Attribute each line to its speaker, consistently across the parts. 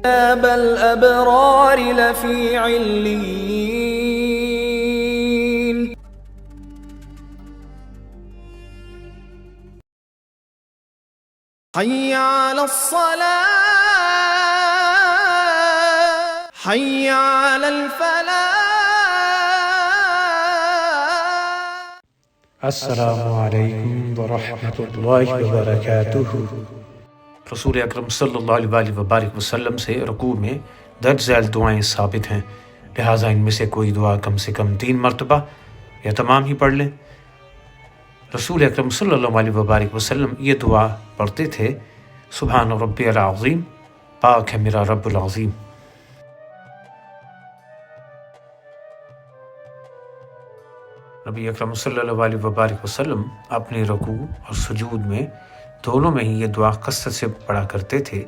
Speaker 1: كتاب الأبرار لفي عليين حي على الصلاة حي على الفلاح.
Speaker 2: السلام علیکم ورحمۃ اللہ وبرکاتہ۔ رسول اکرم صلی اللہ علیہ وبارک وسلم سے رکوع میں درج ذیل دعائیں ثابت ہیں، لہٰذا ان میں سے کوئی دعا کم سے کم 3 مرتبہ یا تمام ہی پڑھ لیں۔ رسول اکرم صلی اللہ علیہ وبارک وسلم یہ دعا پڑھتے تھے: سبحان ربی العظیم، پاک ہے میرا رب العظیم۔ نبی اکرم صلی اللہ علیہ وبارک وسلم اپنے رکوع اور سجود میں دونوں میں ہی یہ دعا کثرت سے پڑھا کرتے تھے: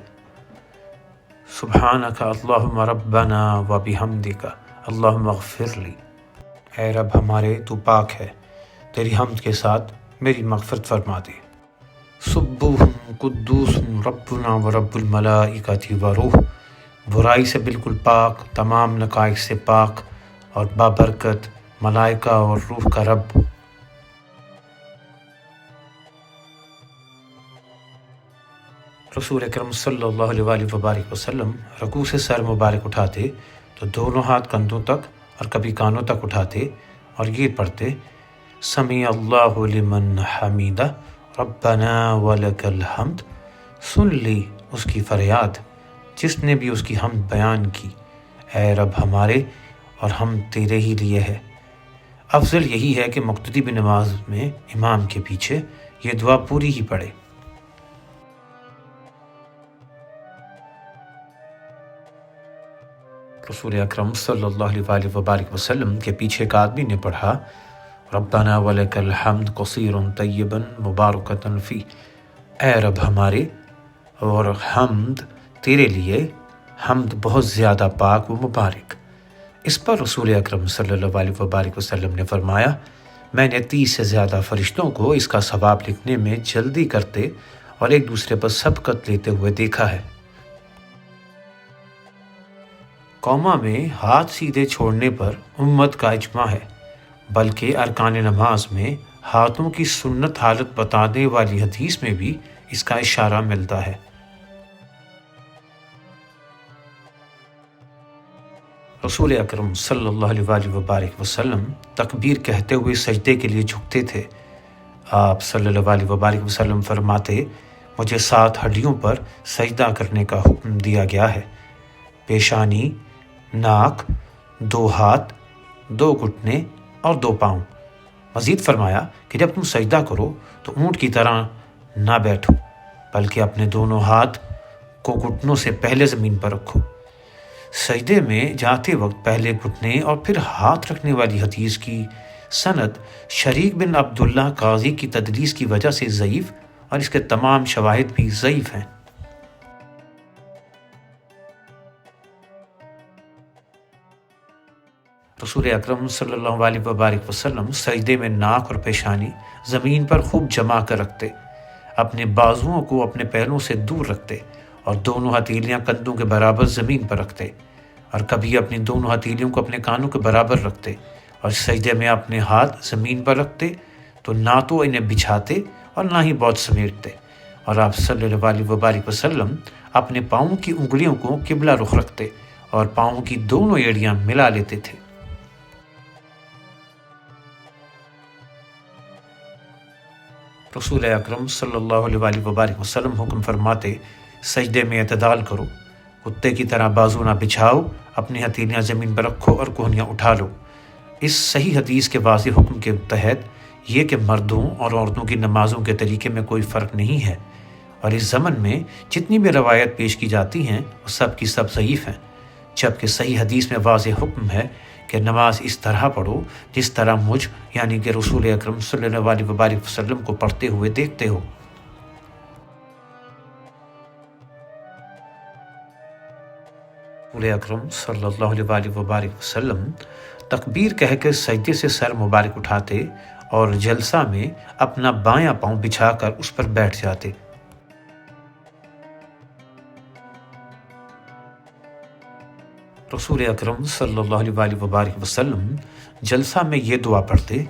Speaker 2: سبحانک اللہم ربنا و بحمدک اللہم اغفر لی۔ اے رب ہمارے تو پاک ہے، تیری حمد کے ساتھ میری مغفرت فرما دے۔ سبوح قدوس ربنا و رب الملائکۃ و روح، برائی سے بالکل پاک، تمام نقائص سے پاک اور بابرکت ملائکہ اور روح کا رب۔ رسول اکرم صلی اللہ علیہ وبارک وسلم رکوع سے سر مبارک اٹھاتے تو دونوں ہاتھ کندھوں تک اور کبھی کانوں تک اٹھاتے اور یہ پڑھتے: سمیع اللہ لمن حمیدہ ربنا ولک الحمد۔ سن لی اس کی فریاد جس نے بھی اس کی حمد بیان کی، اے رب ہمارے اور ہم تیرے ہی لیے ہے۔ افضل یہی ہے کہ مقتدی بھی نماز میں امام کے پیچھے یہ دعا پوری ہی پڑھے۔ رسول اکرم صلی اللہ علیہ وبارک وسلم کے پیچھے ایک آدمی نے پڑھا: ربنا ولک الحمد کثیر طیبا مبارکۃ فی۔ اے رب ہمارے اور حمد تیرے لیے، حمد بہت زیادہ پاک و مبارک۔ اس پر رسول اکرم صلی اللہ علیہ وبارک وسلم نے فرمایا: میں نے 30 سے زیادہ فرشتوں کو اس کا ثواب لکھنے میں جلدی کرتے اور ایک دوسرے پر سبقت لیتے ہوئے دیکھا ہے۔ قوما میں ہاتھ سیدھے چھوڑنے پر امت کا اجماع ہے، بلکہ ارکان نماز میں ہاتھوں کی سنت حالت بتانے والی حدیث میں بھی اس کا اشارہ ملتا ہے۔ رسول اکرم صلی اللہ علیہ وبارک وسلم تکبیر کہتے ہوئے سجدے کے لیے جھکتے تھے۔ آپ صلی اللہ علیہ وبارک وسلم فرماتے: مجھے 7 ہڈیوں پر سجدہ کرنے کا حکم دیا گیا ہے: پیشانی، ناک، 2 ہاتھ، 2 گھٹنے اور 2 پاؤں۔ مزید فرمایا کہ جب تم سجدہ کرو تو اونٹ کی طرح نہ بیٹھو، بلکہ اپنے دونوں ہاتھ کو گھٹنوں سے پہلے زمین پر رکھو۔ سجدے میں جاتے وقت پہلے گھٹنے اور پھر ہاتھ رکھنے والی حدیث کی سند شریک بن عبداللہ قاضی کی تدلیس کی وجہ سے ضعیف اور اس کے تمام شواہد بھی ضعیف ہیں۔ رسول اکرم صلی اللہ علیہ وبارک وسلم سجدے میں ناک اور پیشانی زمین پر خوب جما کر رکھتے، اپنے بازوؤں کو اپنے پیروں سے دور رکھتے اور دونوں ہتھیلیاں کندھوں کے برابر زمین پر رکھتے، اور کبھی اپنی دونوں ہتھیلیوں کو اپنے کانوں کے برابر رکھتے، اور سجدے میں اپنے ہاتھ زمین پر رکھتے تو نہ تو انہیں بچھاتے اور نہ ہی بہت سمیٹتے، اور آپ صلی اللہ علیہ وبارک وسلم اپنے پاؤں کی انگلیوں کو قبلہ رخ رکھتے اور پاؤں کی دونوں ایڑیاں ملا لیتے تھے۔ رسول اکرم صلی اللہ علیہ وبارک وسلم حکم فرماتے: سجدے میں اعتدال کرو، کتے کی طرح بازو نہ بچھاؤ، اپنی ہتھیلیاں زمین پر رکھو اور کوہنیاں اٹھا لو۔ اس صحیح حدیث کے واضح حکم کے تحت یہ کہ مردوں اور عورتوں کی نمازوں کے طریقے میں کوئی فرق نہیں ہے، اور اس زمن میں جتنی بھی روایت پیش کی جاتی ہیں وہ سب کی سب ضعیف ہیں، جبکہ صحیح حدیث میں واضح حکم ہے کہ نماز اس طرح پڑھو جس طرح مجھ یعنی کہ رسول اکرم صلی اللہ علیہ وبارک وسلم کو پڑھتے ہوئے دیکھتے ہو۔ رسول اکرم صلی اللہ علیہ وبارک وسلم تکبیر کہہ کے سجدے سے سر مبارک اٹھاتے اور جلسہ میں اپنا بایاں پاؤں بچھا کر اس پر بیٹھ جاتے۔ رسول اکرم صلی اللہ علیہ وآلہ وبارک وسلم جلسہ میں یہ دعا پڑھتے،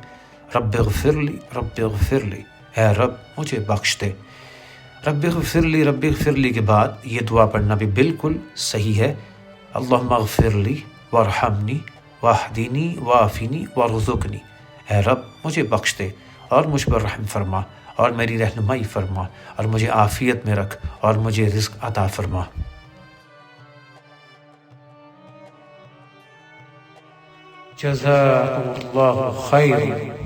Speaker 2: رب اغفر لی رب اغفر لی، اے رب مجھے بخش دے۔ رب اغفر لی کے بعد یہ دعا پڑھنا بھی بالکل صحیح ہے، اللہم اغفر لی وارحمنی واہدینی وعافینی وارزقنی، اے رب مجھے بخش دے اور مجھ پر رحم فرما اور میری رہنمائی فرما اور مجھے عافیت میں رکھ اور مجھے رزق عطا فرما۔ جزاکم اللہ خیر۔